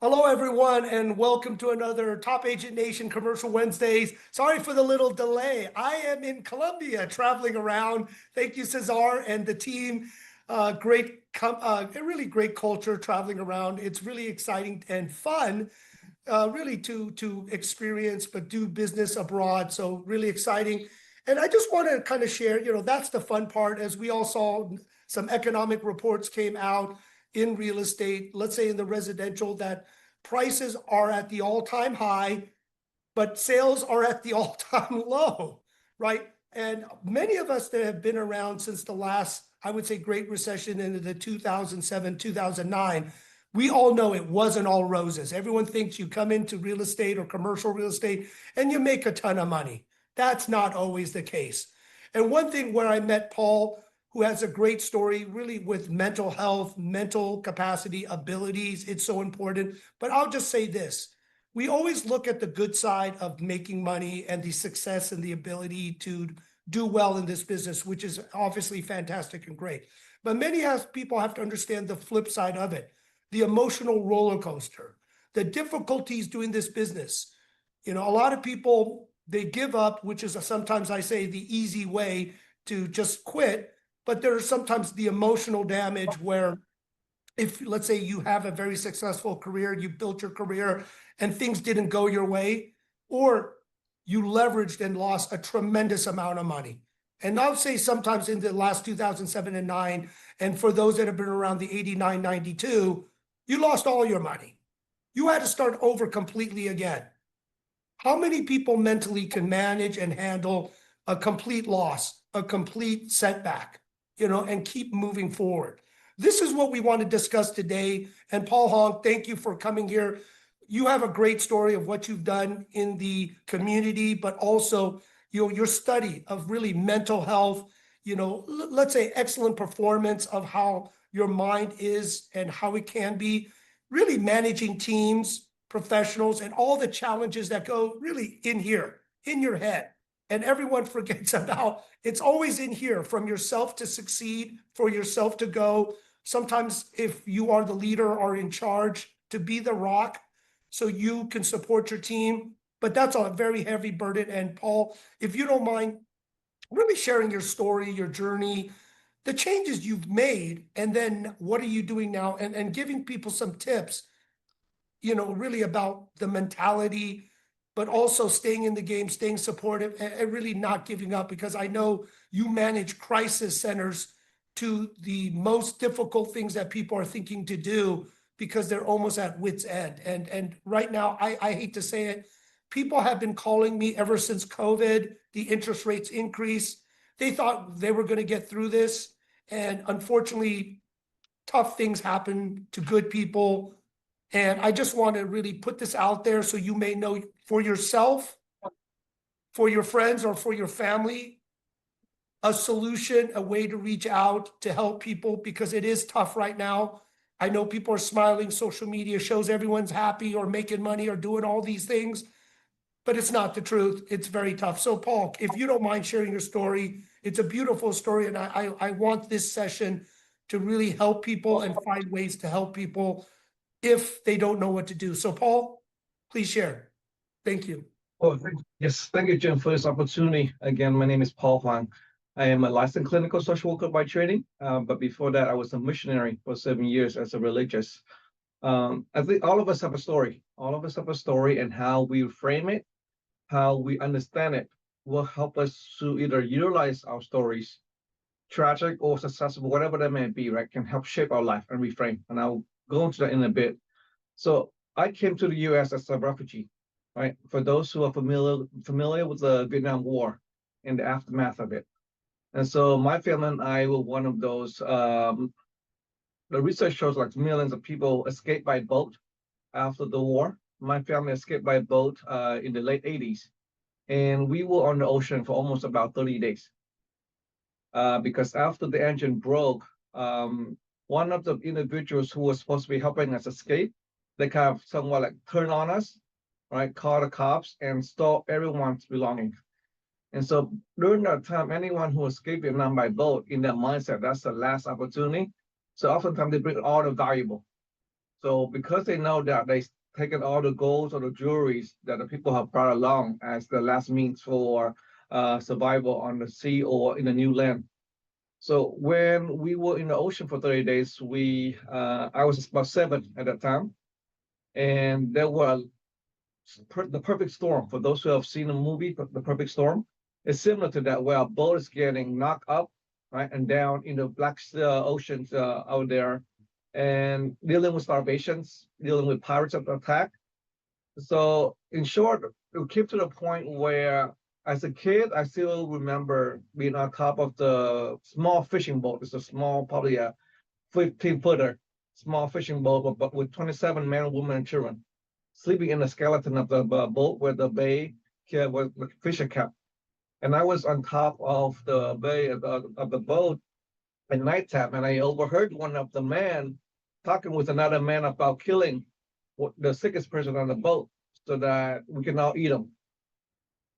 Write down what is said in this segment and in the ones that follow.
Hello, everyone, and welcome to another Top Agent Nation Commercial Wednesdays. Sorry for the little delay. I am in Colombia traveling around. Thank you, Cesar and the team. A really great culture traveling around. It's really exciting and fun, really to experience, but do business abroad. So really exciting. And I just want to kind of share, that's the fun part. As we all saw, some economic reports came out in real estate, let's say in the residential, that prices are at the all-time high, but sales are at the all-time low, right? And many of us that have been around since the last, I would say, Great Recession into the 2007, 2009, we all know it wasn't all roses. Everyone thinks you come into real estate or commercial real estate and you make a ton of money. That's not always the case. And one thing where I met Paul, who has a great story really with mental health, mental capacity, abilities. It's so important. But I'll just say this. We always look at the good side of making money and the success and the ability to do well in this business, which is obviously fantastic and great. But people have to understand the flip side of it, the emotional roller coaster, the difficulties doing this business. A lot of people, they give up, which is sometimes I say the easy way to just quit. But there's sometimes the emotional damage where if, let's say, you have a very successful career, you built your career and things didn't go your way, or you leveraged and lost a tremendous amount of money. And I'll say sometimes in the last 2007 and 9, and for those that have been around the 89, 92, you lost all your money. You had to start over completely again. How many people mentally can manage and handle a complete loss, a complete setback? And keep moving forward. This is what we want to discuss today. And Paul Hoang, thank you for coming here. You have a great story of what you've done in the community, but also your study of really mental health, let's say excellent performance of how your mind is and how it can be, really managing teams, professionals, and all the challenges that go really in here, in your head. And everyone forgets about it's always in here, from yourself to succeed, for yourself to go. Sometimes if you are the leader or in charge, to be the rock so you can support your team. But that's a very heavy burden. And Paul, if you don't mind really sharing your story, your journey, the changes you've made, and then what are you doing now, and giving people some tips, really about the mentality, but also staying in the game, staying supportive, and really not giving up, because I know you manage crisis centers to the most difficult things that people are thinking to do because they're almost at wit's end. And right now, I hate to say it, people have been calling me ever since COVID, the interest rates increase. They thought they were going to get through this. And unfortunately, tough things happen to good people. And I just want to really put this out there so you may know for yourself, for your friends, or for your family, a solution, a way to reach out to help people, because it is tough right now. I know people are smiling. Social media shows everyone's happy or making money or doing all these things, but it's not the truth. It's very tough. So Paul, if you don't mind sharing your story, it's a beautiful story. And I want this session to really help people and find ways to help people if they don't know what to do. So Paul, please share. Thank you. Oh, yes. Thank you, Jim, for this opportunity. Again, my name is Paul Hoang. I am a licensed clinical social worker by training, but before that, I was a missionary for 7 years as a religious. I think all of us have a story. All of us have a story, and how we frame it, how we understand it, will help us to either utilize our stories, tragic or successful, whatever that may be, right, can help shape our life and reframe. And I'll go into that in a bit. So I came to the U.S. as a refugee, right? For those who are familiar with the Vietnam War and the aftermath of it. And so my family and I were one of those, the research shows like millions of people escaped by boat after the war. My family escaped by boat in the late 80s. And we were on the ocean for almost about 30 days. Because after the engine broke, one of the individuals who was supposed to be helping us escape, they kind of somewhat like turned on us, right? Called the cops and stole everyone's belongings. And so during that time, anyone who escaped Vietnam by boat, in their mindset, that's the last opportunity. So oftentimes they bring all the valuable. So because they know that they taken all the golds or the jewelries that the people have brought along as the last means for survival on the sea or in the new land. So when we were in the ocean for 30 days, I was about 7 at that time, and there were the perfect storm. For those who have seen the movie, The Perfect Storm, it's similar to that, where a boat is getting knocked up, right, and down in the black oceans out there, and dealing with starvations, dealing with pirates of attack. So, in short, it came to the point where, as a kid, I still remember being on top of the small fishing boat. It's a small, probably a 15-footer, small fishing boat, but with 27 men, women, and children sleeping in the skeleton of the boat where the bay was the fisher kept. And I was on top of the bay of the boat at nighttime, and I overheard one of the men talking with another man about killing the sickest person on the boat so that we can all eat them.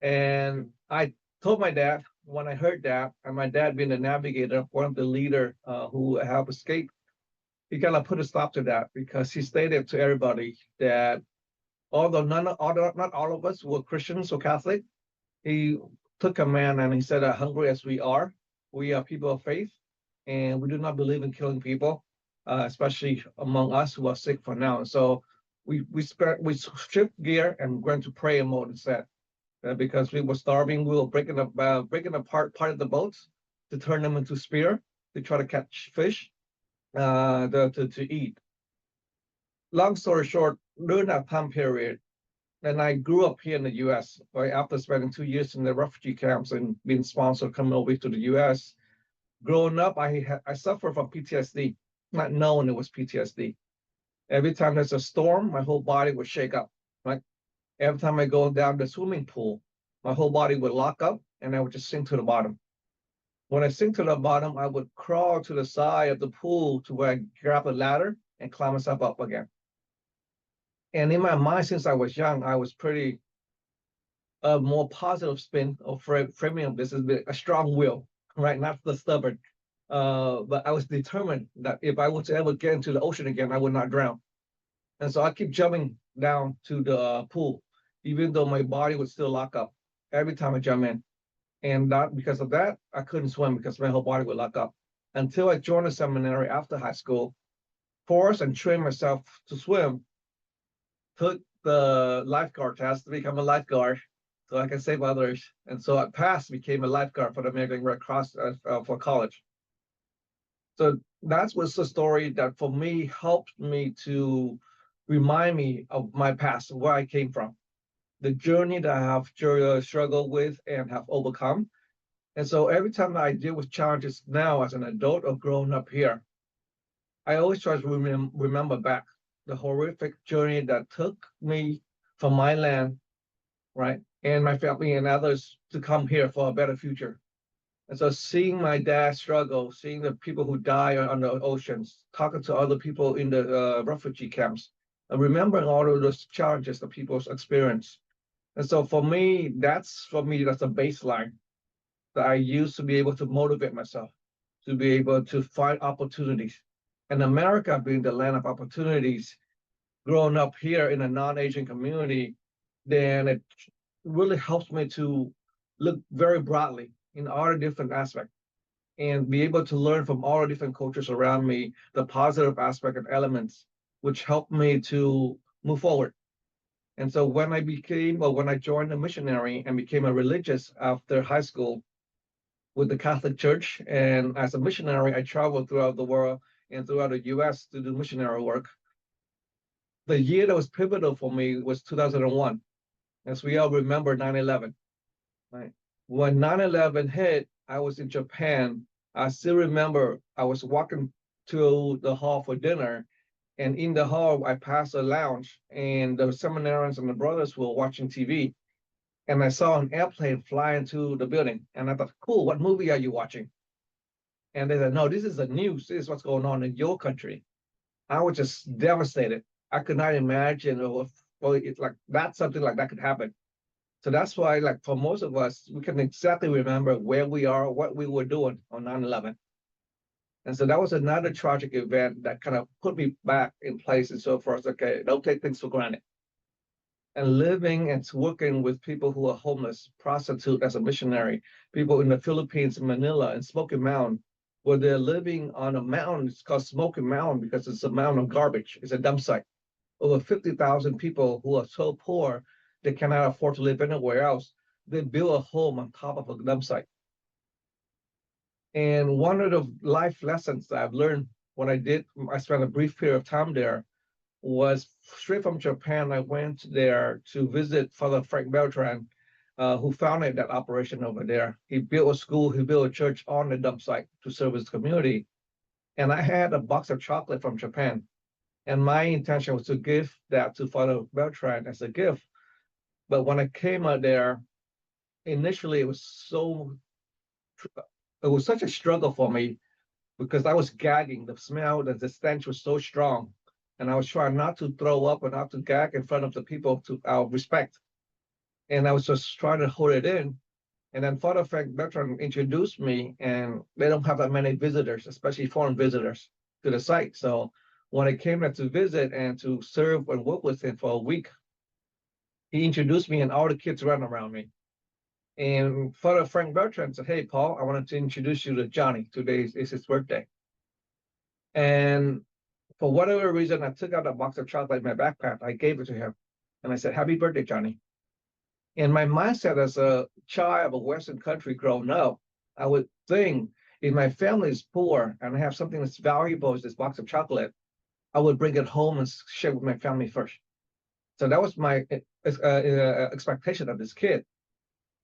And I told my dad when I heard that, and my dad being the navigator, one of the leader who have escaped, he kind of put a stop to that because he stated to everybody that although not all of us were Christians or Catholic, he took command and he said, hungry as we are people of faith, and we do not believe in killing people, especially among us who are sick for now. So we stripped gear and went to prayer mode instead, because we were starving. We were breaking apart part of the boats to turn them into spear to try to catch fish to eat. Long story short, during that time period, and I grew up here in the U.S. Right after spending 2 years in the refugee camps and being sponsored coming over to the U.S. Growing up, I suffered from PTSD, not knowing it was PTSD. Every time there's a storm, my whole body would shake up. Right? Every time I go down the swimming pool, my whole body would lock up and I would just sink to the bottom. When I sink to the bottom, I would crawl to the side of the pool to where I grab a ladder and climb myself up again. And in my mind, since I was young, I was pretty more positive spin of framing of this as a strong will, right? Not the stubborn. But I was determined that if I was to ever get into the ocean again, I would not drown. And so I keep jumping down to the pool, even though my body would still lock up every time I jump in. And that because of that, I couldn't swim because my whole body would lock up. Until I joined a seminary after high school, forced and trained myself to swim, took the lifeguard test to become a lifeguard so I can save others. And so I passed, became a lifeguard for the American Red Cross for college. So that was the story that for me helped me to remind me of my past, where I came from, the journey that I have struggled with and have overcome. And so every time I deal with challenges now as an adult or growing up here, I always try to remember back the horrific journey that took me from my land, right, and my family and others to come here for a better future. And so seeing my dad struggle, seeing the people who die on the oceans, talking to other people in the refugee camps, and remembering all of those challenges that people experience. And so that's a baseline that I use to be able to motivate myself, to be able to find opportunities. And America being the land of opportunities, growing up here in a non-Asian community, then it really helps me to look very broadly in all the different aspects and be able to learn from all the different cultures around me, the positive aspect and elements, which helped me to move forward. And so when I joined a missionary and became a religious after high school with the Catholic Church, and as a missionary, I traveled throughout the world and throughout the US to do missionary work. The year that was pivotal for me was 2001, as we all remember 9/11. Right? When 9/11 hit, I was in Japan. I still remember I was walking to the hall for dinner, and in the hall, I passed a lounge, and the seminarians and the brothers were watching TV. And I saw an airplane fly into the building. And I thought, cool, what movie are you watching? And they said, no, this is the news. This is what's going on in your country. I was just devastated. I could not imagine it's like that, something like that could happen. So that's why, like for most of us, we can exactly remember where we are, what we were doing on 9/11. And so that was another tragic event that kind of put me back in place. And so forth, okay, don't take things for granted. And living and working with people who are homeless, prostitute as a missionary, people in the Philippines, Manila, and Smoky Mountain, where they're living on a mountain. It's called Smoky Mountain because it's a mountain of garbage. It's a dump site. Over 50,000 people who are so poor they cannot afford to live anywhere else. They build a home on top of a dump site. And one of the life lessons that I've learned when I spent a brief period of time there was straight from Japan. I went there to visit Father Frank Beltran, who founded that operation over there. He built a school, he built a church on the dump site to serve his community. And I had a box of chocolate from Japan. And my intention was to give that to Father Beltran as a gift. But when I came out there, initially it was such a struggle for me because I was gagging. The smell, the stench was so strong. And I was trying not to throw up and not to gag in front of the people to our respect. And I was just trying to hold it in. And then Father Frank Bertrand introduced me, and they don't have that many visitors, especially foreign visitors, to the site. So when I came there to visit and to serve and work with him for a week, he introduced me and all the kids ran around me. And Father Frank Bertrand said, "Hey, Paul, I wanted to introduce you to Johnny. Today is his birthday." And for whatever reason, I took out a box of chocolate in my backpack. I gave it to him. And I said, "Happy birthday, Johnny." And my mindset as a child of a Western country growing up, I would think if my family is poor and I have something that's valuable as this box of chocolate, I would bring it home and share with my family first. So that was my expectation of this kid.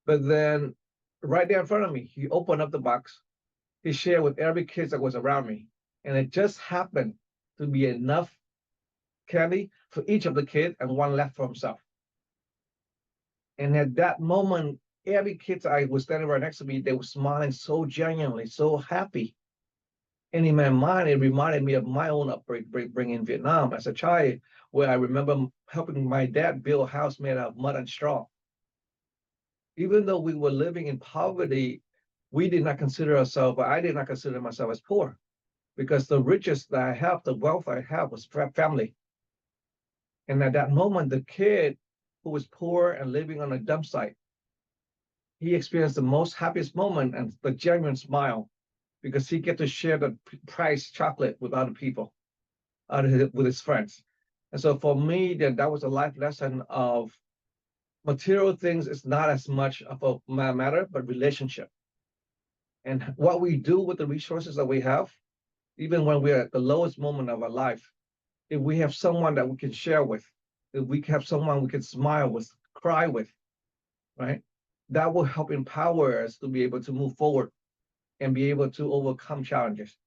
But then right there in front of me, he opened up the box. He shared with every kid that was around me. And it just happened to be enough candy for each of the kids and one left for himself. And at that moment, every kid that was standing right next to me, they were smiling so genuinely, so happy. And in my mind, it reminded me of my own upbringing in Vietnam as a child, where I remember helping my dad build a house made out of mud and straw. Even though we were living in poverty, we did not consider ourselves, but I did not consider myself as poor, because the riches that I have, the wealth I have was family. And at that moment, the kid who was poor and living on a dump site, he experienced the most happiest moment and the genuine smile because he get to share the price chocolate with other people, with his friends. And so for me, that was a life lesson of material things is not as much of a matter, but relationship. And what we do with the resources that we have, even when we're at the lowest moment of our life, if we have someone that we can share with, if we have someone we can smile with, cry with, right? That will help empower us to be able to move forward and be able to overcome challenges.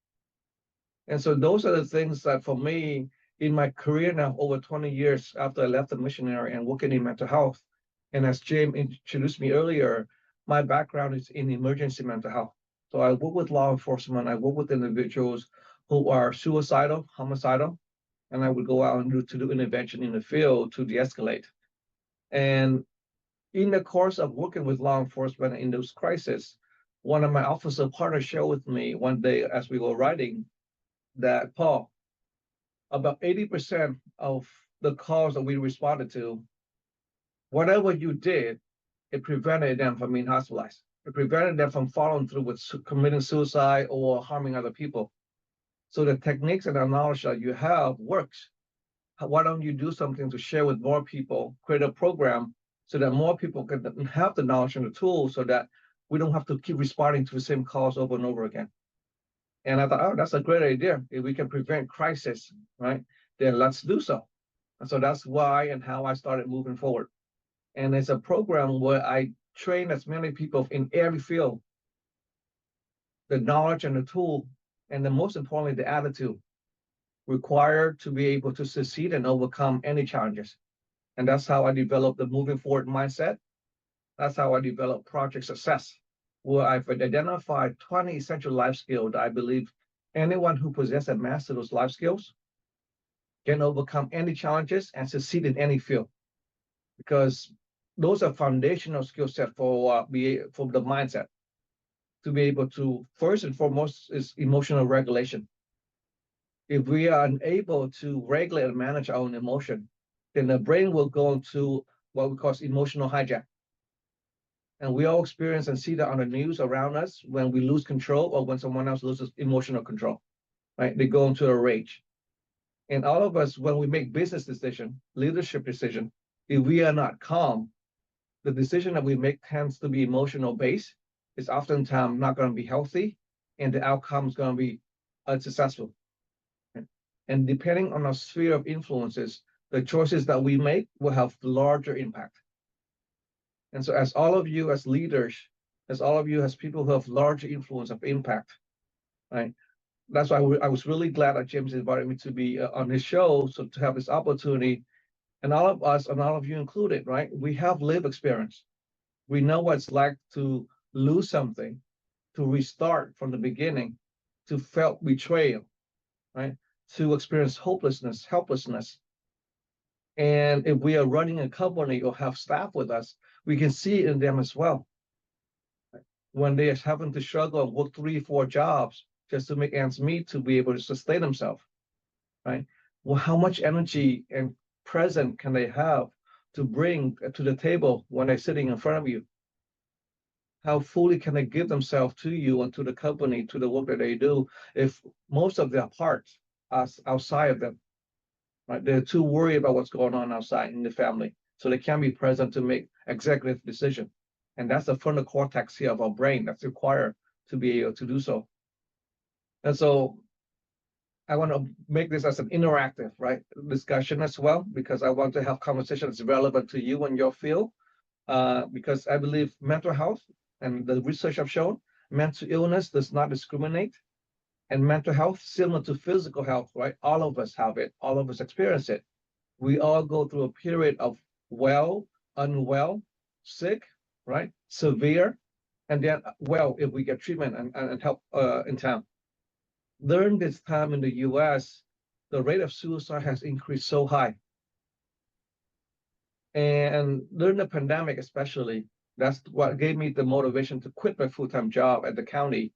And so those are the things that for me, in my career now, over 20 years after I left the missionary and working in mental health, and as James introduced me earlier, my background is in emergency mental health. So I work with law enforcement, I work with individuals who are suicidal, homicidal, and I would go out and do intervention in the field to de-escalate. And in the course of working with law enforcement in those crises, one of my officer partners shared with me one day as we were riding that, Paul, about 80% of the calls that we responded to, whatever you did, it prevented them from being hospitalized. It prevented them from following through with committing suicide or harming other people. So the techniques and the knowledge that you have works. Why don't you do something to share with more people, create a program so that more people can have the knowledge and the tools so that we don't have to keep responding to the same calls over and over again. And I thought, oh, that's a great idea. If we can prevent crisis, right, then let's do so. And so that's why and how I started moving forward. And it's a program where I train as many people in every field, the knowledge and the tool, and the most importantly, the attitude required to be able to succeed and overcome any challenges. And that's how I developed the moving forward mindset. That's how I developed project success, where I've identified 20 essential life skills that I believe anyone who possesses and masters those life skills can overcome any challenges and succeed in any field. Because those are foundational skill set for the mindset to be able to, first and foremost, is emotional regulation. If we are unable to regulate and manage our own emotion, then the brain will go into what we call emotional hijack. And we all experience and see that on the news around us when we lose control or when someone else loses emotional control, right? They go into a rage. And all of us, when we make business decision, leadership decision, if we are not calm, the decision that we make tends to be emotional based. It's oftentimes not going to be healthy, and the outcome is going to be unsuccessful. And depending on our sphere of influences, the choices that we make will have larger impact. And so, as all of you as leaders, as all of you as people who have larger influence of impact, right? That's why I was really glad that James invited me to be on his show, so to have this opportunity, and all of us and all of you included, right? We have lived experience. We know what it's like to lose something, to restart from the beginning, to felt betrayal, right? To experience hopelessness, helplessness. And if we are running a company or have staff with us, we can see it in them as well. When they are having to struggle and work 3, 4 jobs just to make ends meet to be able to sustain themselves, right? Well, how much energy and present can they have to bring to the table when they're sitting in front of you? How fully can they give themselves to you and to the company, to the work that they do, if most of their parts are outside of them, right? They're too worried about what's going on outside in the family, so they can't be present to make executive decision. And that's the frontal cortex here of our brain that's required to be able to do so. And so I want to make this as an interactive, right, discussion as well, because I want to have conversations relevant to you and your field, because I believe mental health, and the research have shown, mental illness does not discriminate. And mental health, similar to physical health, right? All of us have it. All of us experience it. We all go through a period of well, unwell, sick, right? Severe, and then well if we get treatment and help in time. During this time in the US, the rate of suicide has increased so high. And during the pandemic, especially, that's what gave me the motivation to quit my full-time job at the county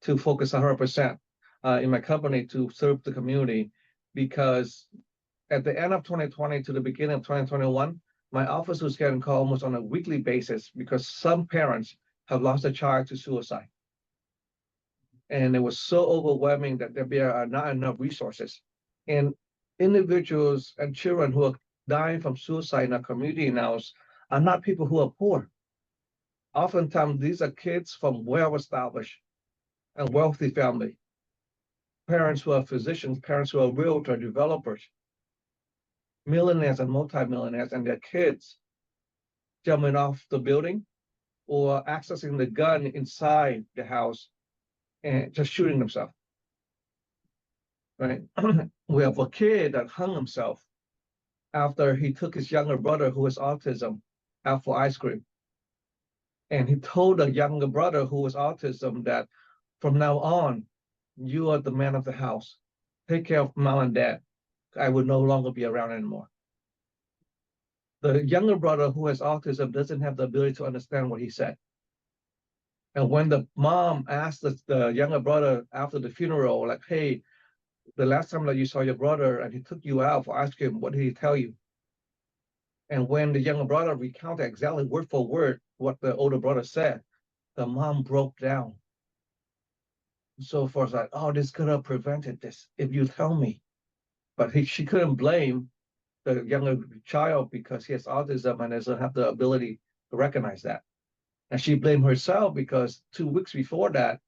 to focus 100% in my company to serve the community. Because at the end of 2020 to the beginning of 2021, my office was getting calls almost on a weekly basis because some parents have lost a child to suicide. And it was so overwhelming that there are not enough resources. And individuals and children who are dying from suicide in our community now are not people who are poor. Oftentimes, these are kids from well-established and wealthy family, parents who are physicians, parents who are realtor developers, millionaires and multimillionaires, and their kids jumping off the building or accessing the gun inside the house and just shooting themselves. Right? We have a kid that hung himself after he took his younger brother who has autism out for ice cream. And he told the younger brother who has autism that from now on, you are the man of the house. Take care of mom and dad. I will no longer be around anymore. The younger brother who has autism doesn't have the ability to understand what he said. And when the mom asked the younger brother after the funeral, like, hey, the last time that you saw your brother and he took you out for ice cream, what did he tell you? And when the younger brother recounted exactly word for word what the older brother said, the mom broke down. So far, it's like, oh, this could have prevented this if you tell me. But she couldn't blame the younger child because he has autism and doesn't have the ability to recognize that. And she blamed herself because 2 weeks before that,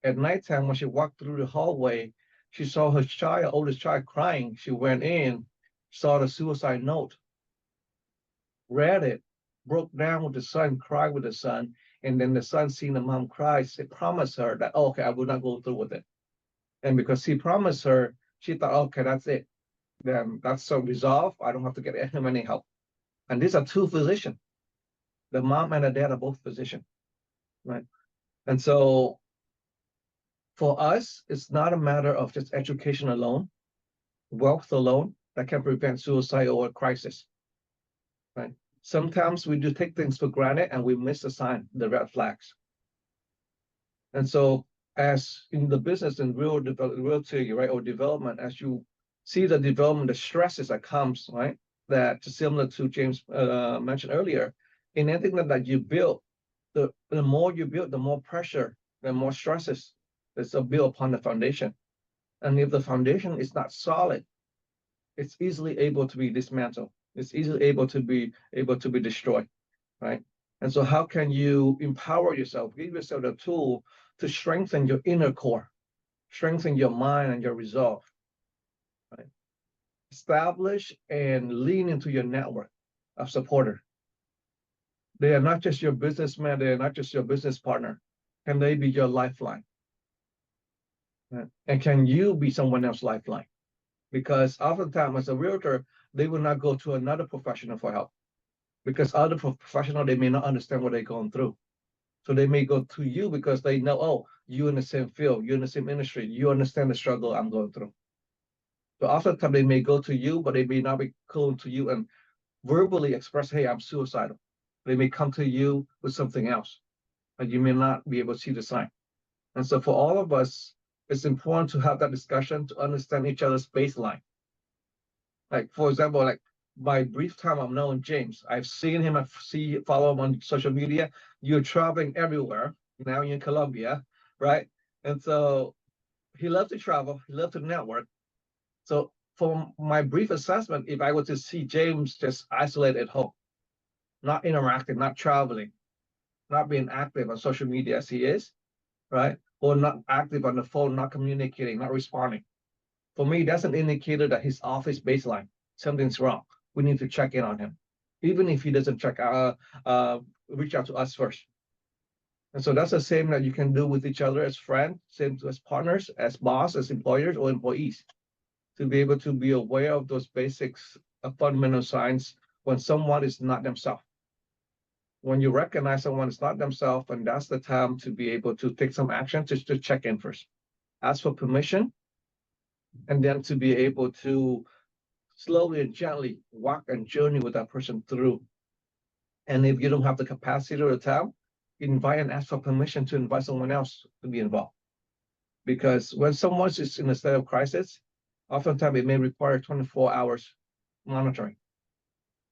at nighttime, when she walked through the hallway, she saw her child, oldest child, crying. She went in, saw the suicide note, read it, broke down with the son, cried with the son, and then the son, seeing the mom cry, promised her that, oh, okay, I will not go through with it. And because he promised her, she thought, okay, that's it. Then that's so resolved. I don't have to get him any help. And these are 2 physicians. The mom and the dad are both physicians, right? And so for us, it's not a matter of just education alone, wealth alone that can prevent suicide or a crisis, right? Sometimes we do take things for granted and we miss the sign, the red flags. And so as in the business and realty, right, or development, as you see the development, the stresses that comes, right, that similar to James mentioned earlier, in anything that you build, the more you build, the more pressure, the more stresses that's built upon the foundation. And if the foundation is not solid, it's easily able to be dismantled. It's easily able to be destroyed, right? And so how can you empower yourself, give yourself the tool to strengthen your inner core, strengthen your mind and your resolve, right? Establish and lean into your network of supporter. They are not just your businessman, they are not just your business partner. Can they be your lifeline? Right? And can you be someone else's lifeline? Because oftentimes as a realtor, they will not go to another professional for help because other professional, they may not understand what they're going through. So they may go to you because they know, oh, you're in the same field, you're in the same industry, you understand the struggle I'm going through. So oftentimes they may go to you, but they may not be going to you and verbally express, hey, I'm suicidal. They may come to you with something else, and you may not be able to see the sign. And so for all of us, it's important to have that discussion to understand each other's baseline. Like, for example, like my brief time I've known James, I've seen him, follow him on social media. You're traveling everywhere. Now you're in Colombia, right? And so he loves to travel, he loves to network. So for my brief assessment, if I were to see James just isolated at home, not interacting, not traveling, not being active on social media as he is, right? Or not active on the phone, not communicating, not responding. For me, that's an indicator that his office baseline, something's wrong. We need to check in on him, even if he doesn't reach out to us first. And so that's the same that you can do with each other as friends, same as partners, as boss, as employers or employees, to be able to be aware of those basics of fundamental signs when someone is not themselves. When you recognize someone is not themselves, and that's the time to be able to take some action just to check in first, ask for permission, and then to be able to slowly and gently walk and journey with that person through. And if you don't have the capacity or the time, invite and ask for permission to invite someone else to be involved. Because when someone is in a state of crisis, oftentimes it may require 24 hours monitoring.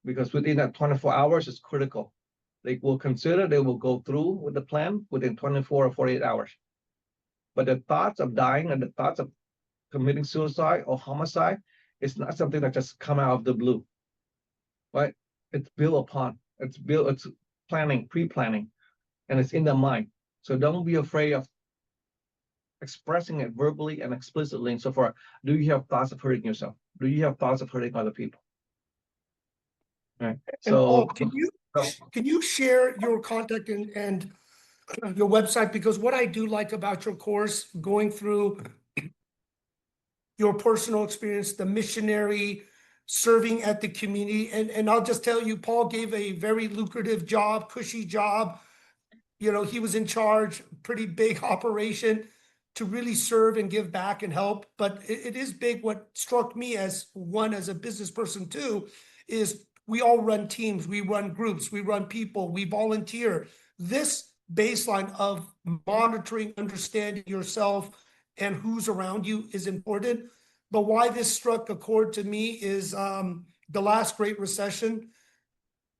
Because within that 24 hours is critical. They will consider, they will go through with the plan within 24 or 48 hours. But the thoughts of dying and the thoughts of committing suicide or homicide is not something that just come out of the blue, right? It's built upon, it's planning, pre-planning, and it's in the mind. So don't be afraid of expressing it verbally and explicitly. And so far, do you have thoughts of hurting yourself? Do you have thoughts of hurting other people? Right. And Paul, So can you share your contact and your website? Because what I do like about your course, going through your personal experience, the missionary serving at the community, and I'll just tell you, Paul gave a very lucrative job, cushy job. You know, he was in charge, pretty big operation to really serve and give back and help. But it is big. What struck me as a business person too, is we all run teams, we run groups, we run people, we volunteer. This baseline of monitoring, understanding yourself and who's around you is important. But why this struck a chord to me is the last Great Recession.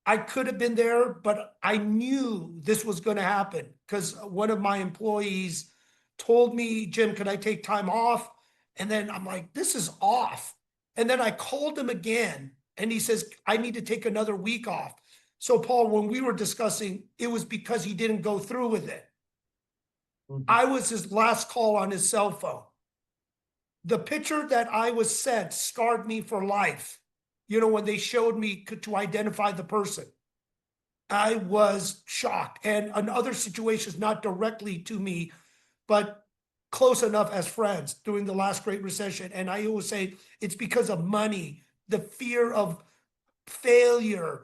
I could have been there, but I knew this was going to happen because one of my employees told me, Jim, can I take time off? And then I'm like, this is off. And then I called him again and he says, I need to take another week off. So, Paul, when we were discussing, it was because he didn't go through with it. I was his last call on his cell phone. The picture that I was sent scarred me for life. You know, when they showed me to identify the person, I was shocked. And in other situations, not directly to me, but close enough as friends during the last Great Recession. And I always say it's because of money, the fear of failure,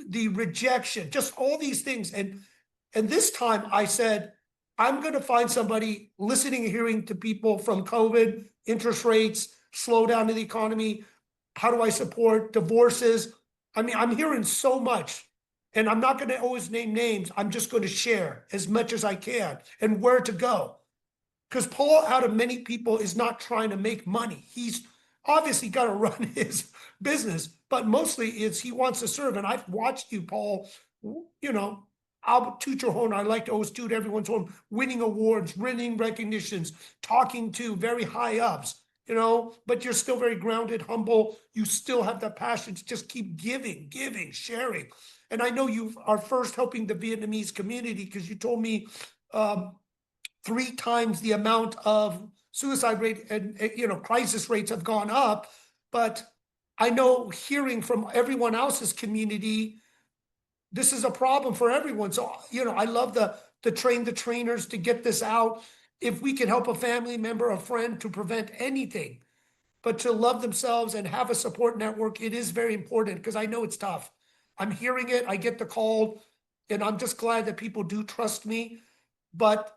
the rejection, just all these things. And this time I said, I'm going to find somebody listening and hearing to people from COVID, interest rates, slowdown in the economy. How do I support divorces? I mean, I'm hearing so much. And I'm not going to always name names. I'm just going to share as much as I can and where to go. Because Paul, out of many people, is not trying to make money. He's obviously got to run his business, but mostly it's he wants to serve. And I've watched you, Paul, I'll toot your horn. I like to always toot everyone's horn, winning awards, winning recognitions, talking to very high ups, but you're still very grounded, humble. You still have that passion to just keep giving, sharing. And I know you are first helping the Vietnamese community because you told me 3 times the amount of suicide rate and crisis rates have gone up. But I know hearing from everyone else's community, this is a problem for everyone. So I love the train the trainers to get this out. If we can help a family member, a friend to prevent anything, but to love themselves and have a support network, it is very important because I know it's tough. I'm hearing it, I get the call, and I'm just glad that people do trust me. But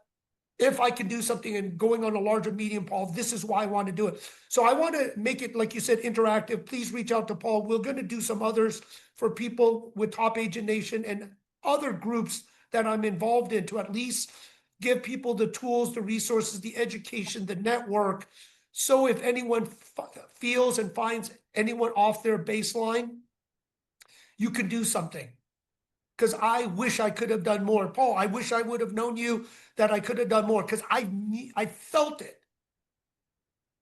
if I can do something and going on a larger medium, Paul, this is why I want to do it. So I want to make it, like you said, interactive. Please reach out to Paul. We're going to do some others for people with Top Agent Nation and other groups that I'm involved in to at least give people the tools, the resources, the education, the network. So if anyone feels and finds anyone off their baseline, you can do something. Because I wish I could have done more. Paul, I wish I would have known you that I could have done more because I felt it.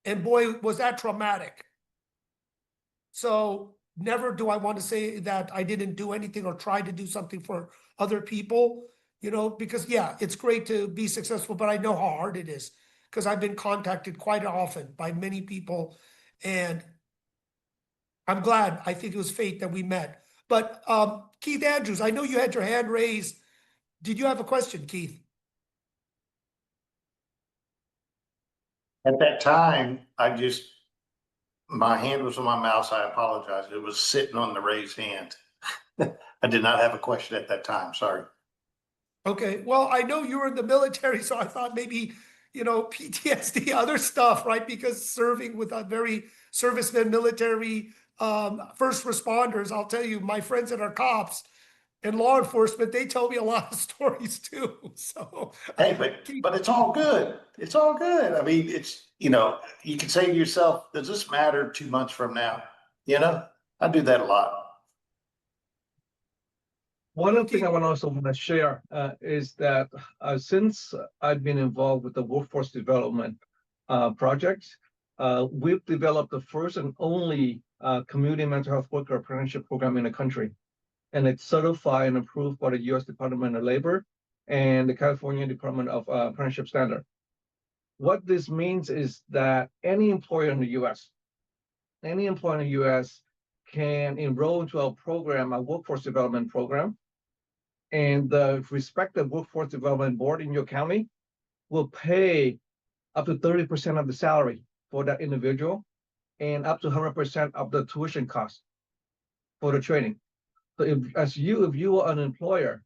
And boy, was that traumatic. So never do I want to say that I didn't do anything or try to do something for other people, because yeah, it's great to be successful, but I know how hard it is because I've been contacted quite often by many people. And I'm glad, I think it was fate that we met. But Keith Andrews, I know you had your hand raised. Did you have a question, Keith? At that time, my hand was on my mouse. I apologize. It was sitting on the raised hand. I did not have a question at that time. Sorry. Okay, well, I know you were in the military, so I thought maybe, PTSD, other stuff, right? Because serving with a very servicemen, military, first responders, I'll tell you, my friends that are cops and law enforcement, they tell me a lot of stories too. So, Hey, but it's all good. It's all good. I mean, you can say to yourself, does this matter 2 months from now? I do that a lot. One of the things I also want to share is that since I've been involved with the workforce development project, we've developed the first and only community mental health worker apprenticeship program in the country. And it's certified and approved by the U.S. Department of Labor and the California Department of Apprenticeship Standard. What this means is that any employer in the U.S. Can enroll into a program, a workforce development program, and the respective workforce development board in your county will pay up to 30% of the salary for that individual and up to 100% of the tuition cost for the training. So if you are an employer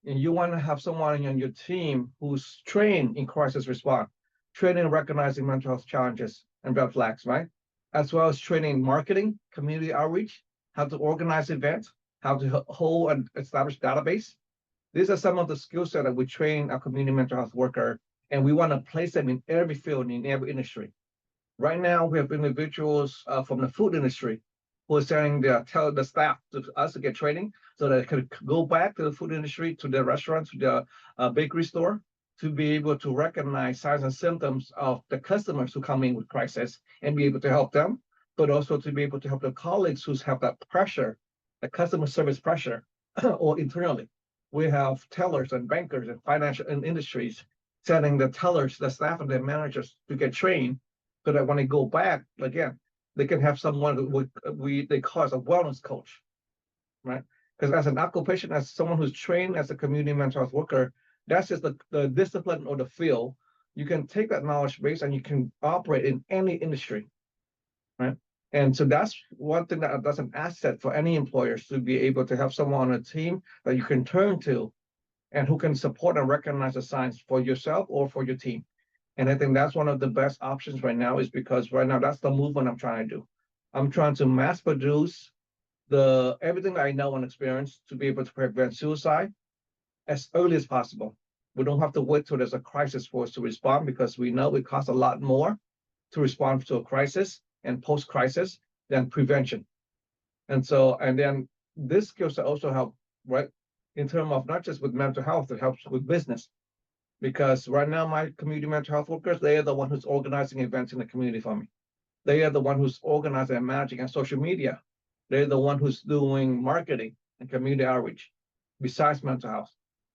and you want to have someone on your team who's trained in crisis response, trained in recognizing mental health challenges and red flags, right? As well as training in marketing, community outreach, how to organize events, how to hold and establish database. These are some of the skill set that we train our community mental health worker, and we want to place them in every field, in every industry. Right now, we have individuals from the food industry who are saying tell the staff to us to get training so that they could go back to the food industry, to the restaurant, to the bakery store, to be able to recognize signs and symptoms of the customers who come in with crisis and be able to help them, but also to be able to help the colleagues who have that pressure, the customer service pressure, or internally. We have tellers and bankers and financial and industries sending the tellers, the staff, and the managers to get trained so that when they go back again, they can have someone they call as a wellness coach, right? Because as an occupation, as someone who's trained as a community mental health worker, that's just the discipline or the field. You can take that knowledge base and you can operate in any industry, right? And so that's one thing that's an asset for any employers to be able to have someone on a team that you can turn to and who can support and recognize the signs for yourself or for your team. And I think that's one of the best options right now, is because right now that's the movement I'm trying to do. I'm trying to mass produce everything I know and experience to be able to prevent suicide as early as possible. We don't have to wait till there's a crisis for us to respond, because we know it costs a lot more to respond to a crisis and post-crisis than prevention. And so, and then this skill set also help, right, in terms of not just with mental health, it helps with business. Because right now, my community mental health workers, they are the one who's organizing events in the community for me. They are the one who's organizing and managing on social media. They're the one who's doing marketing and community outreach besides mental health.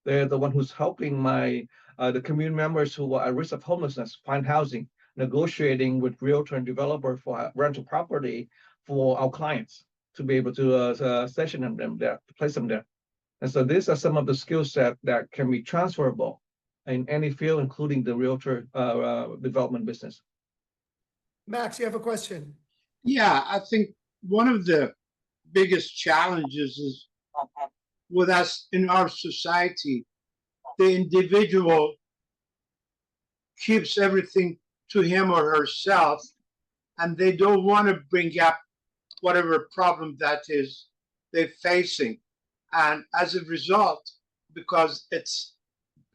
They're the one who's helping the community members who are at risk of homelessness find housing, negotiating with realtor and developer for rental property for our clients to be able to station them there, to place them there. And so these are some of the skill set that can be transferable in any field, including the realtor development business. Max, you have a question? Yeah, I think one of the biggest challenges is with us in our society, the individual keeps everything to him or herself, and they don't want to bring up whatever problem that is they're facing. And as a result, because it's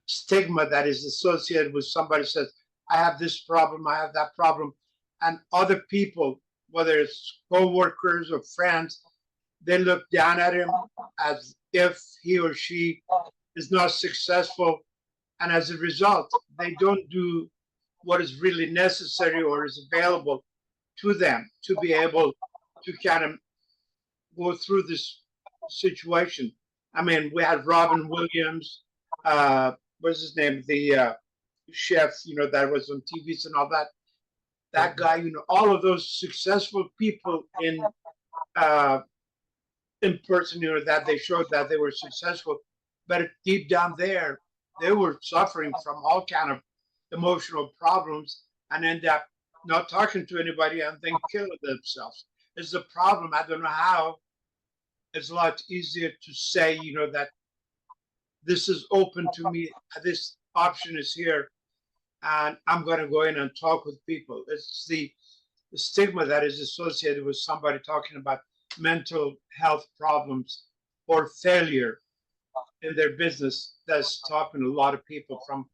stigma that is associated with somebody says, I have this problem, I have that problem, and other people, whether it's co-workers or friends, they look down at him as if he or she is not successful. And as a result, they don't do what is really necessary or is available to them to be able to kind of go through this situation. I mean, we had Robin Williams, what's his name? The chef, that was on TVs and all that. That guy, all of those successful people in person, that they showed that they were successful, but deep down there, they were suffering from all kind of emotional problems and end up not talking to anybody and then killing themselves. It's a problem. I don't know how. It's a lot easier to say, that this is open to me. This option is here, and I'm going to go in and talk with people. It's the stigma that is associated with somebody talking about mental health problems or failure in their business that's stopping a lot of people from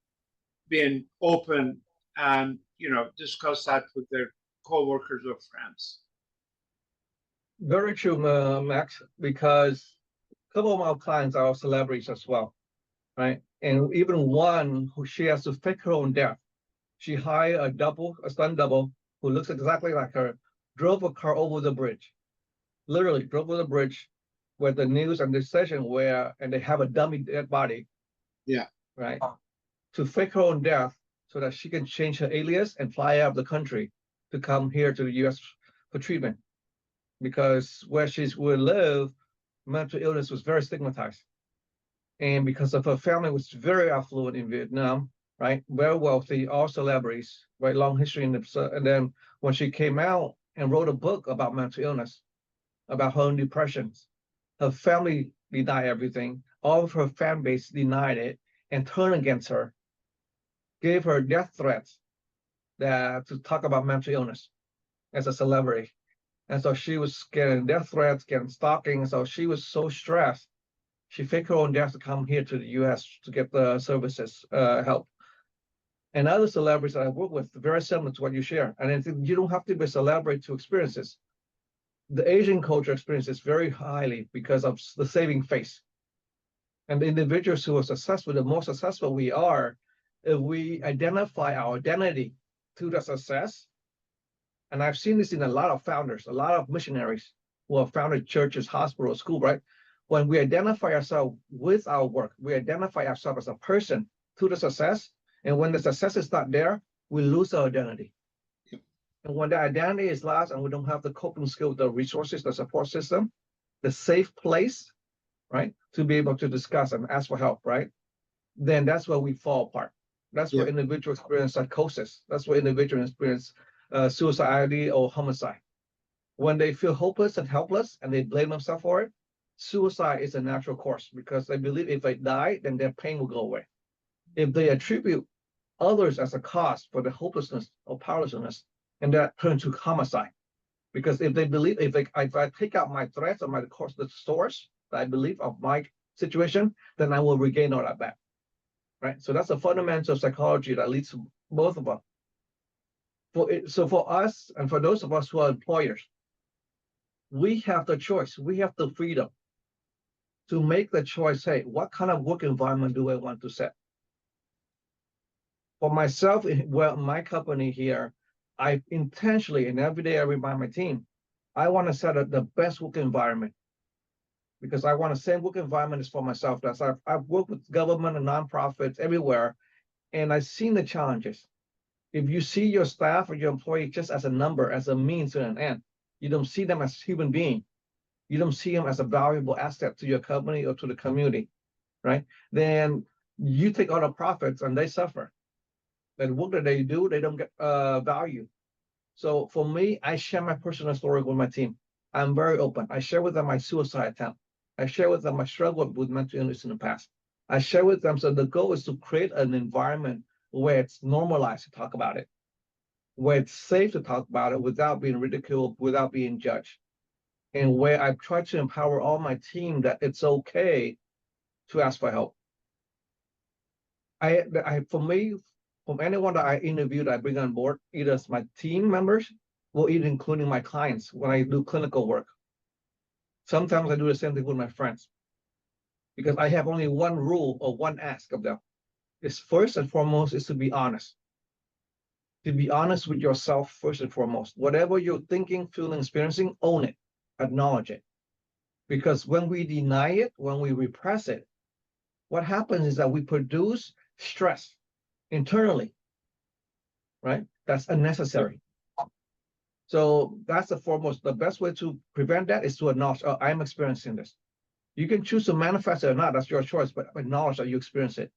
being open and discuss that with their co-workers or friends. Very true, Max, because a couple of our clients are celebrities as well, right? And even one who she has to fake her own death. She hired a stunt double who looks exactly like her, drove a car over the bridge, literally drove over the bridge where the news and the session and they have a dummy dead body. Yeah. Right. To fake her own death so that she can change her alias and fly out of the country to come here to the US for treatment. Because where she would live, mental illness was very stigmatized. And because of her family was very affluent in Vietnam, right? Very wealthy, all celebrities, right? Long history in the, and then when she came out and wrote a book about mental illness, about her own depressions, her family denied everything. All of her fan base denied it and turned against her, gave her death threats to talk about mental illness as a celebrity. And so she was getting death threats, getting stalking. So she was so stressed. She faked her own death to come here to the US to get the services, help. And other celebrities that I work with, very similar to what you share. And I think you don't have to be a celebrity to experience this. The Asian culture experiences very highly because of the saving face. And the individuals who are successful, the more successful we are, if we identify our identity to the success. And I've seen this in a lot of founders, a lot of missionaries who have founded churches, hospitals, school, right? When we identify ourselves with our work, we identify ourselves as a person to the success. And when the success is not there, we lose our identity. Yep. And when the identity is lost and we don't have the coping skill, the resources, the support system, the safe place, right, to be able to discuss and ask for help, right? Then that's where we fall apart. That's where individuals experience psychosis. That's where individuals experience suicidality or homicide. When they feel hopeless and helpless and they blame themselves for it, suicide is a natural course because they believe if they die, then their pain will go away. If they attribute others as a cause for the hopelessness or powerlessness, and that turns to homicide. Because if they believe, if I take out my threats or my course, the source that I believe of my situation, then I will regain all that back, right? So that's a fundamental psychology that leads to both of us. So for us and for those of us who are employers, we have the choice. We have the freedom to make the choice. Hey, what kind of work environment do I want to set? For myself, well, my company here, I intentionally and every day I remind my team, I want to set up the best work environment because I want the same work environment as for myself. That's I've worked with government and nonprofits everywhere, and I've seen the challenges. If you see your staff or your employee just as a number, as a means to an end, you don't see them as human being. You don't see them as a valuable asset to your company or to the community, right? Then you take all the profits and they suffer. The work that they do, they don't get value. So for me, I share my personal story with my team. I'm very open. I share with them my suicide attempt. I share with them my struggle with mental illness in the past. I share with them. So the goal is to create an environment where it's normalized to talk about it, where it's safe to talk about it without being ridiculed, without being judged, and where I try to empower all my team that it's okay to ask for help. For me, from anyone that I interview that I bring on board, either as my team members or even including my clients when I do clinical work. Sometimes I do the same thing with my friends because I have only one rule or one ask of them. Is first and foremost is to be honest. To be honest with yourself first and foremost. Whatever you're thinking, feeling, experiencing, own it, acknowledge it. Because when we deny it, when we repress it, what happens is that we produce stress internally, right? That's unnecessary. So that's the foremost. The best way to prevent that is to acknowledge, oh, I'm experiencing this. You can choose to manifest it or not, that's your choice, but acknowledge that you experience it.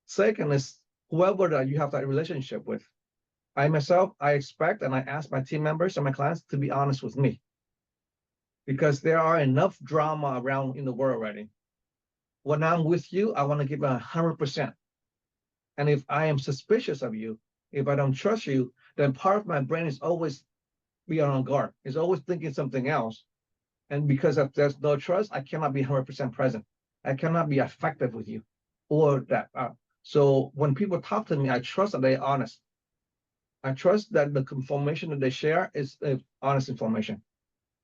Second is whoever that you have that relationship with. I myself, I expect and I ask my team members and my clients to be honest with me because there are enough drama around in the world already. When I'm with you, I want to give 100%. And if I am suspicious of you, if I don't trust you, then part of my brain is always be on guard. It's always thinking something else. And because if there's no trust, I cannot be 100% present. I cannot be effective with you or that. So when people talk to me, I trust that they're honest. I trust that the information that they share is honest information,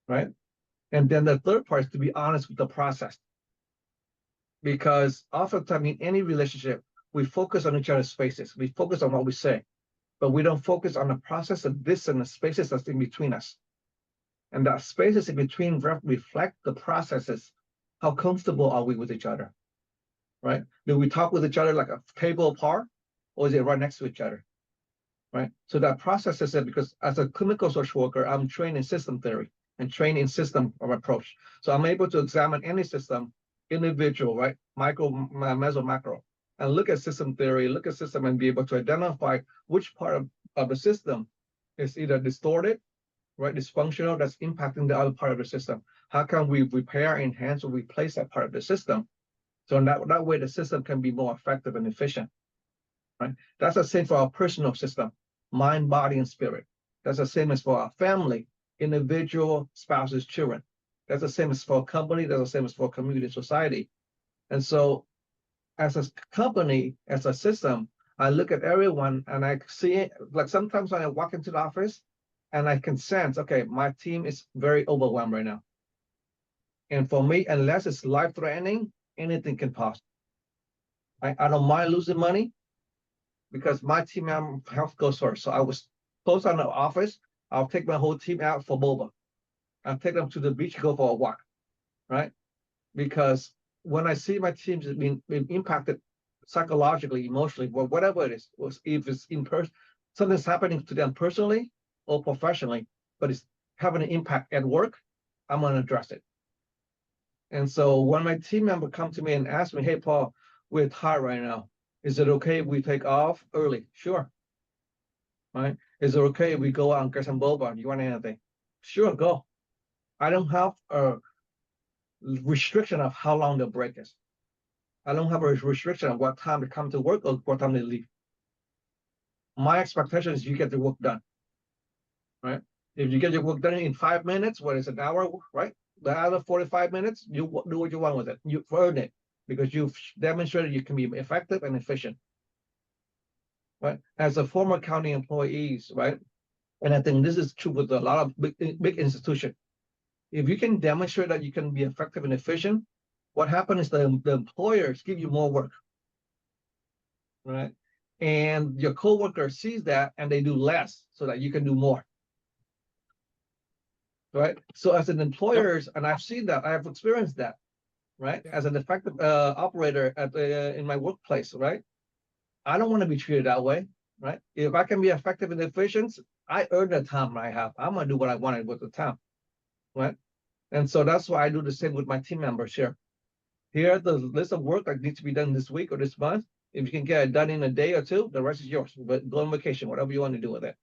right? And then the third part is to be honest with the process. Because oftentimes in any relationship, we focus on each other's faces. We focus on what we say, but we don't focus on the process of this and the spaces that's in between us. And that spaces in between reflect the processes. How comfortable are we with each other, right? Do we talk with each other like a table apart, or is it right next to each other, right? So that process is it because as a clinical social worker, I'm trained in system theory and trained in system of approach. So I'm able to examine any system, individual, right? Micro, meso, macro, and look at system theory, look at system and be able to identify which part of the system is either distorted, right, dysfunctional, that's impacting the other part of the system. How can we repair, enhance, or replace that part of the system? So in that way, the system can be more effective and efficient, right? That's the same for our personal system, mind, body, and spirit. That's the same as for our family, individual, spouses, children. That's the same as for a company. That's the same as for community and society. And so as a company, as a system, I look at everyone and I see it, like sometimes when I walk into the office and I can sense, okay, my team is very overwhelmed right now. And for me, unless it's life-threatening, anything can pass. I don't mind losing money because my team health goes first. So I was close on the office. I'll take my whole team out for boba. I'll take them to the beach, go for a walk, right? Because when I see my teams being impacted psychologically, emotionally, whatever it is, if it's in person, something's happening to them personally or professionally, but it's having an impact at work, I'm going to address it. And so when my team member come to me and ask me, hey, Paul, we're tired right now. Is it okay if we take off early? Sure. Right? Is it okay if we go out and get some boba? You want anything? Sure, go. I don't have a restriction of how long the break is. I don't have a restriction of what time to come to work or what time to leave. My expectation is you get the work done, right? If you get your work done in 5 minutes, what is an hour, right? The other 45 minutes, you do what you want with it. You earn it because you've demonstrated you can be effective and efficient, right? As a former county employees, right? And I think this is true with a lot of big institutions. If you can demonstrate that you can be effective and efficient, what happens is the employers give you more work, right? And your coworker sees that and they do less so that you can do more, right? So as an employers, and I've seen that, I have experienced that, right? Yeah. As an effective operator at in my workplace, right? I don't want to be treated that way, right? If I can be effective and efficient, I earn the time I have. I'm gonna do what I wanted with the time, right? And so that's why I do the same with my team members here. Here's the list of work that needs to be done this week or this month. If you can get it done in a day or two, the rest is yours. But go on vacation, whatever you want to do with it.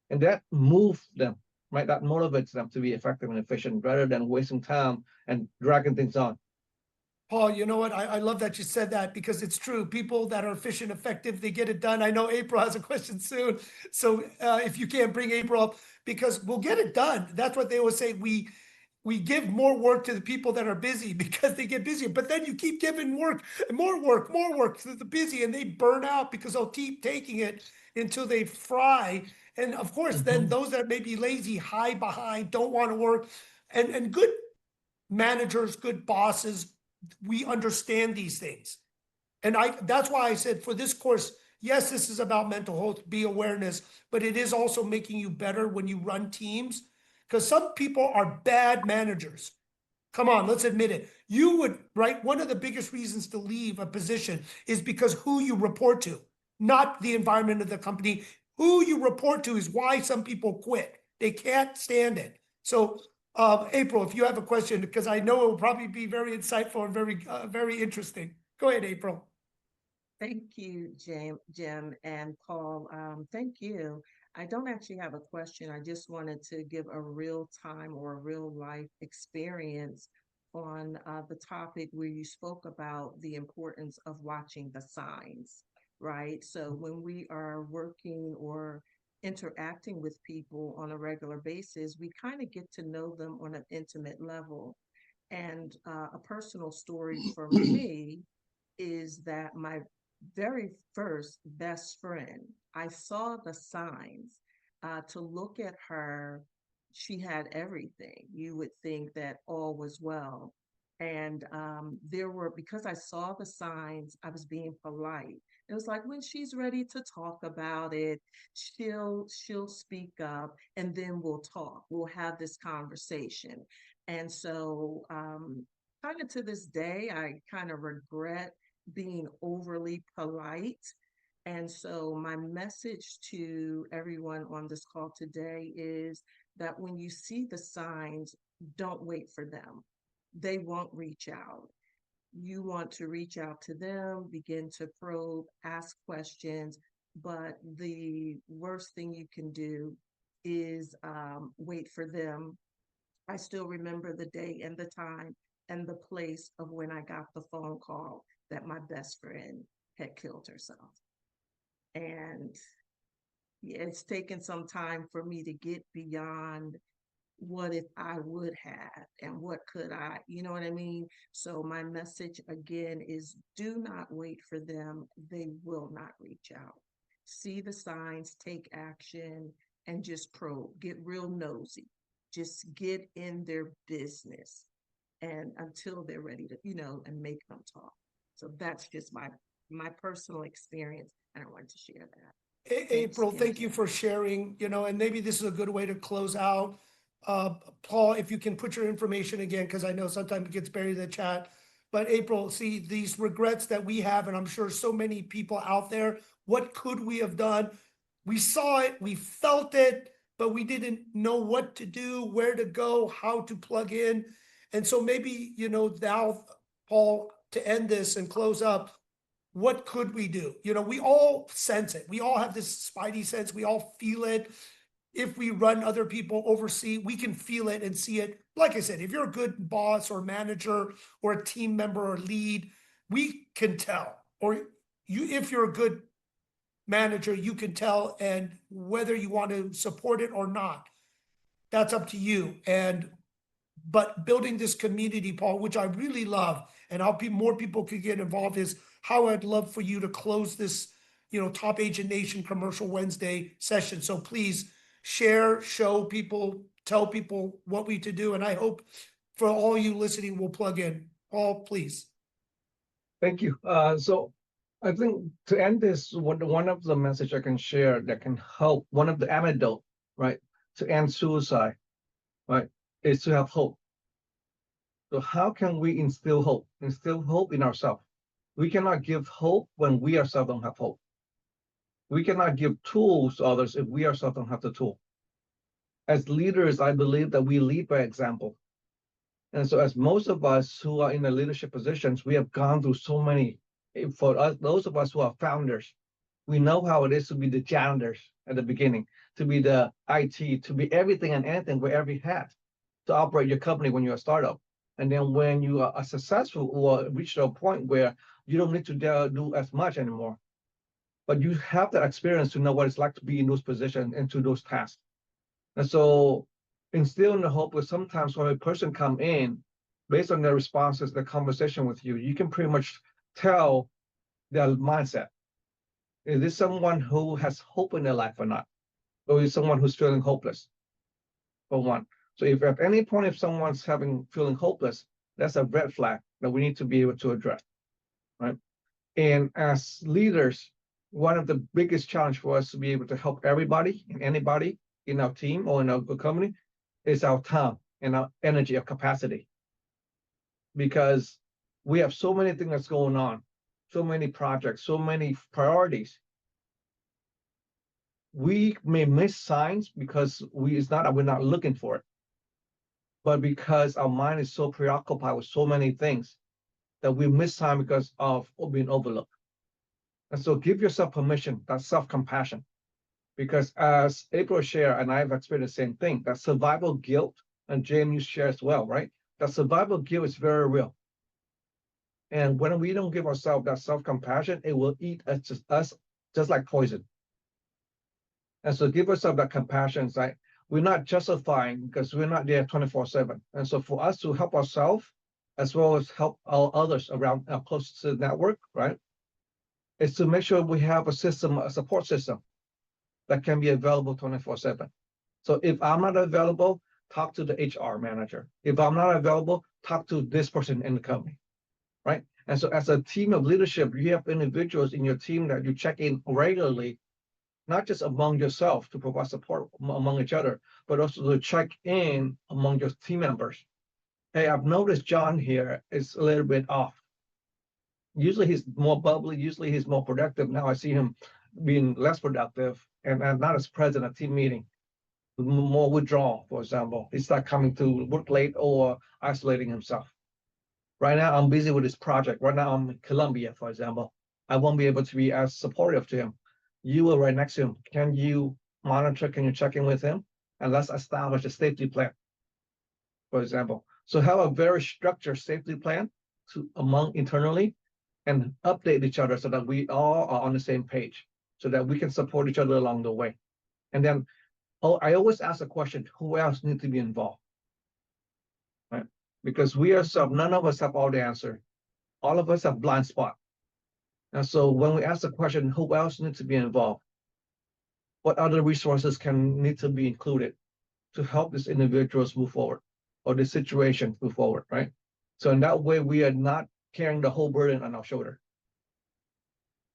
And that moves them, right? That motivates them to be effective and efficient rather than wasting time and dragging things on. Paul, you know what? I love that you said that because it's true. People that are efficient, effective, they get it done. I know April has a question soon. So if you can't bring April up, because we'll get it done. That's what they always say. We give more work to the people that are busy because they get busier. But then you keep giving work, more work to the busy, and they burn out because they'll keep taking it until they fry. And of course, then those that may be lazy, hide behind, don't want to work, and good managers, good bosses, we understand these things. And that's why I said for this course, yes, this is about mental health, be awareness, but it is also making you better when you run teams. Because some people are bad managers. Come on, let's admit it. You would, right? One of the biggest reasons to leave a position is because who you report to, not the environment of the company. Who you report to is why some people quit. They can't stand it. So, April, if you have a question, because I know it will probably be very insightful and very interesting. Go ahead, April. Thank you, Jim and Paul. Thank you. I don't actually have a question. I just wanted to give a real time or a real life experience on the topic where you spoke about the importance of watching the signs, right? So when we are working or interacting with people on a regular basis, we kind of get to know them on an intimate level. And a personal story for me is that my very first best friend, I saw the signs. To look at her, she had everything. You would think that all was well. And because I saw the signs, I was being polite. It was like when she's ready to talk about it, she'll speak up, and then we'll talk. We'll have this conversation. And so, kind of to this day, I kind of regret being overly polite. And so, my message to everyone on this call today is that when you see the signs, don't wait for them. They won't reach out. You want to reach out to them, begin to probe, ask questions. But the worst thing you can do is wait for them. I still remember the day and the time and the place of when I got the phone call that my best friend had killed herself. And it's taken some time for me to get beyond what if I would have and what could I, you know what I mean? So my message again is do not wait for them. They will not reach out. See the signs, take action, and just probe, get real nosy. Just get in their business and until they're ready to, and make them talk. So that's just my personal experience, and I wanted to share that. April, thank you for sharing, and maybe this is a good way to close out. Paul, if you can put your information again, because I know sometimes it gets buried in the chat. But April, see these regrets that we have, and I'm sure so many people out there, what could we have done? We saw it, we felt it, but we didn't know what to do, where to go, how to plug in. And so maybe, now, Paul, to end this and close up, what could we do? We all sense it. We all have this spidey sense. We all feel it. If we run other people, oversee, we can feel it and see it. Like I said, if you're a good boss or manager or a team member or lead, we can tell. Or if you're a good manager, you can tell, and whether you want to support it or not. that's up to you. But building this community, Paul, which I really love, and how more people could get involved, is how I'd love for you to close this, Top Agent Nation Commercial Wednesday session. So please share, show people, tell people what we to do. And I hope for all you listening will plug in. Paul, please. Thank you. So I think to end this, one of the message I can share that can help, one of the antidote, right, to end suicide, right, is to have hope. So how can we instill hope? Instill hope in ourselves. We cannot give hope when we ourselves don't have hope. We cannot give tools to others if we ourselves don't have the tool. As leaders, I believe that we lead by example. And so as most of us who are in the leadership positions, we have gone through so many, for us, those of us who are founders, we know how it is to be the janitors at the beginning, to be the IT, to be everything and anything, wear every hat, to operate your company when you're a startup. And then when you are successful or reach a point where you don't need to do as much anymore, but you have that experience to know what it's like to be in those positions and to those tasks. And so instilling the hope is sometimes when a person come in, based on their responses, the conversation with you, you can pretty much tell their mindset. Is this someone who has hope in their life or not? Or is someone who's feeling hopeless, for one? So if at any point, if someone's feeling hopeless, that's a red flag that we need to be able to address, right? And as leaders, one of the biggest challenge for us to be able to help everybody and anybody in our team or in our company is our time and our energy, our capacity. Because we have so many things that's going on, so many projects, so many priorities. We may miss signs because it's not that we're not looking for it, but because our mind is so preoccupied with so many things that we miss time because of being overlooked. And so give yourself permission, that's self-compassion. Because as April shared, and I've experienced the same thing, that survival guilt, and James, you share as well, right? That survival guilt is very real. And when we don't give ourselves that self-compassion, it will eat us just like poison. And so give yourself that compassion. It's like we're not justifying because we're not there 24/7. And so for us to help ourselves, as well as help our others around our close to the network, right, is to make sure we have a system, a support system that can be available 24/7. So if I'm not available, talk to the HR manager. If I'm not available, talk to this person in the company, right? And so as a team of leadership, you have individuals in your team that you check in regularly, not just among yourself to provide support among each other, but also to check in among your team members. Hey, I've noticed John here is a little bit off. Usually he's more bubbly, usually he's more productive. Now I see him being less productive and not as present at team meeting, more withdrawal, for example. He's not coming to work late or isolating himself. Right now, I'm busy with this project. Right now, I'm in Colombia, for example. I won't be able to be as supportive to him. You are right next to him. Can you monitor? Can you check in with him? And let's establish a safety plan, for example. So have a very structured safety plan among internally and update each other so that we all are on the same page so that we can support each other along the way. And then I always ask the question, who else needs to be involved? Right? Because we ourselves, none of us have all the answer. All of us have blind spot. And so when we ask the question, who else needs to be involved? What other resources need to be included to help these individuals move forward or the situation move forward, right? So in that way, we are not carrying the whole burden on our shoulder.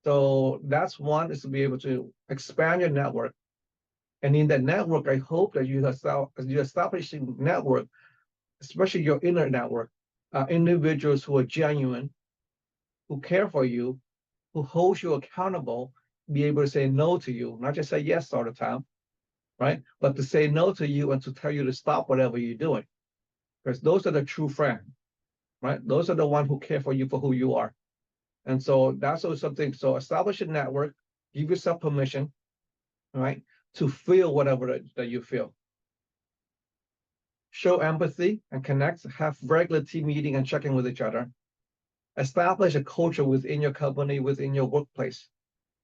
So that's one, is to be able to expand your network. And in that network, I hope that you establishing network, especially your inner network, individuals who are genuine, who care for you, who hold you accountable, be able to say no to you, not just say yes all the time, right? But to say no to you and to tell you to stop whatever you're doing. Because those are the true friends, right? Those are the ones who care for you for who you are. And so that's also something. So establish a network, give yourself permission, right, to feel whatever that you feel. Show empathy and connect, have regular team meeting and checking with each other. Establish a culture within your company, within your workplace,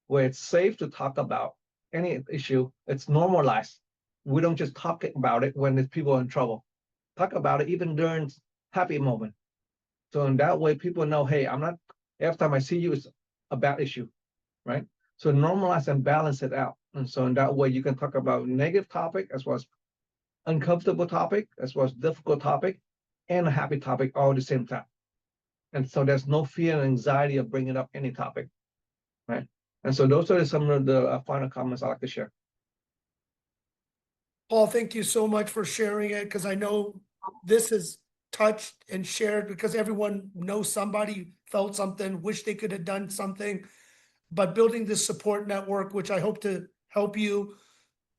where it's safe to talk about any issue. It's normalized. we don't just talk about it when there's people in trouble. Talk about it even during happy moment. So in that way, people know, hey, I'm not, every time I see you, it's a bad issue, right? So normalize and balance it out. And so in that way, you can talk about negative topic as well as uncomfortable topic, as well as difficult topic, and a happy topic all at the same time. And so there's no fear and anxiety of bringing up any topic, right? And so those are some of the final comments I like to share. Paul, thank you so much for sharing it, because I know this is touched and shared because everyone knows somebody felt something, wish they could have done something. But building this support network, which I hope to help you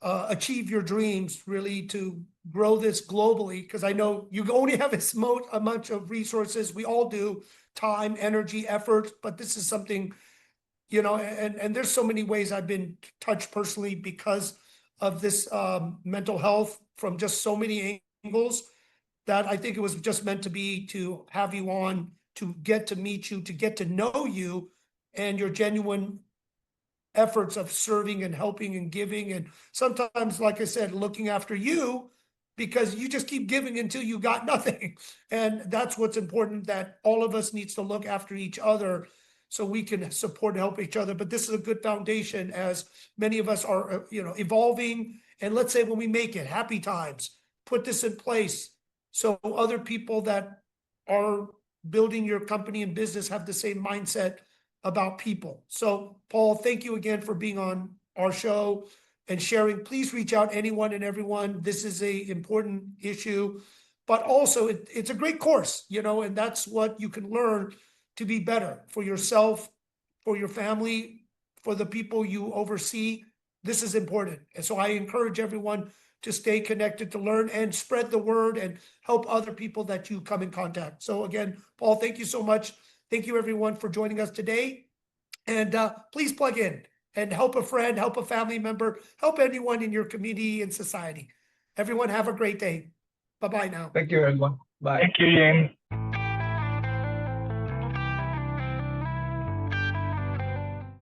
achieve your dreams, really to grow this globally, because I know you only have a much of resources. We all do, time, energy, effort, but this is something, you know, and there's so many ways I've been touched personally because of this mental health from just so many angles, that I think it was just meant to be, to have you on, to get to meet you, to get to know you and your genuine efforts of serving and helping and giving. And sometimes, like I said, looking after you, because you just keep giving until you got nothing. And that's what's important, that all of us needs to look after each other so we can support and help each other. But this is a good foundation, as many of us are, you know, evolving. And let's say when we make it, happy times, put this in place so other people that are building your company and business have the same mindset about people. So Paul, thank you again for being on our show and sharing. Please reach out, anyone and everyone. This is a important issue, but also it's a great course, you know, and that's what you can learn to be better for yourself, for your family, for the people you oversee. This is important. And so I encourage everyone to stay connected, to learn and spread the word and help other people that you come in contact. So again, Paul, thank you so much. Thank you everyone for joining us today. And please plug in and help a friend, help a family member, help anyone in your community and society. Everyone have a great day. Bye-bye now. Thank you, everyone. Bye. Thank you, Ian.